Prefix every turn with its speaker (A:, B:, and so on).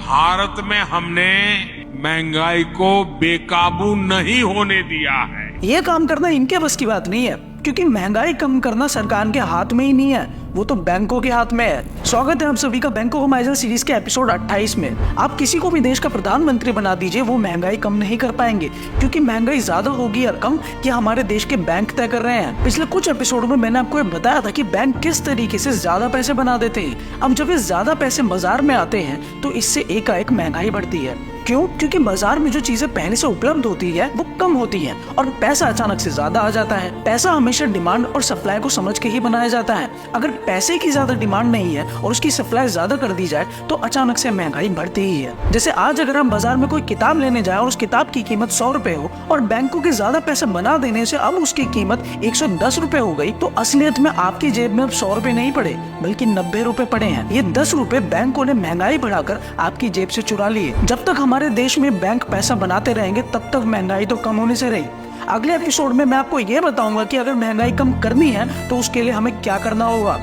A: भारत में हमने महंगाई को बेकाबू नहीं होने दिया है।
B: ये काम करना इनके बस की बात नहीं है, क्योंकि महंगाई कम करना सरकार के हाथ में ही नहीं है, वो तो बैंकों के हाथ में है। स्वागत है आप सभी का बैंकों को माइजर सीरीज के एपिसोड 28 में। आप किसी को भी देश का प्रधानमंत्री बना दीजिए, वो महंगाई कम नहीं कर पाएंगे, क्योंकि महंगाई ज्यादा होगी या कम कि हमारे देश के बैंक तय कर रहे हैं। पिछले कुछ एपिसोड में मैंने आपको बताया था कि बैंक किस तरीके से ज्यादा पैसे बना देते हैं। अब जब ये ज्यादा पैसे बाजार में आते हैं तो इससे एकाएक महंगाई बढ़ती है। क्यों? क्योंकि बाजार में जो चीजें पहले से उपलब्ध होती है वो कम होती है और पैसा अचानक से ज्यादा आ जाता है। पैसा हमेशा डिमांड और सप्लाई को समझ के ही बनाया जाता है। अगर पैसे की ज्यादा डिमांड नहीं है और उसकी सप्लाई ज्यादा कर दी जाए तो अचानक से महंगाई बढ़ती ही है। जैसे आज अगर हम बाजार में कोई किताब लेने जाए और उस किताब की कीमत 100 रुपए हो और बैंकों के ज्यादा पैसे बना देने से अब उसकी कीमत 110 रुपए हो गई, तो असलियत में आपकी जेब में अब 100 रुपए नहीं पड़े बल्कि 90 रुपए पड़े हैं। ये 10 रुपए बैंकों ने महंगाई बढ़ाकर आपकी जेब से चुरा लिए। जब तक हमारे देश में बैंक पैसा बनाते रहेंगे तब तक महंगाई तो कम होने से रही। अगले एपिसोड में मैं आपको ये बताऊंगा कि अगर महंगाई कम करनी है तो उसके लिए हमें क्या करना होगा।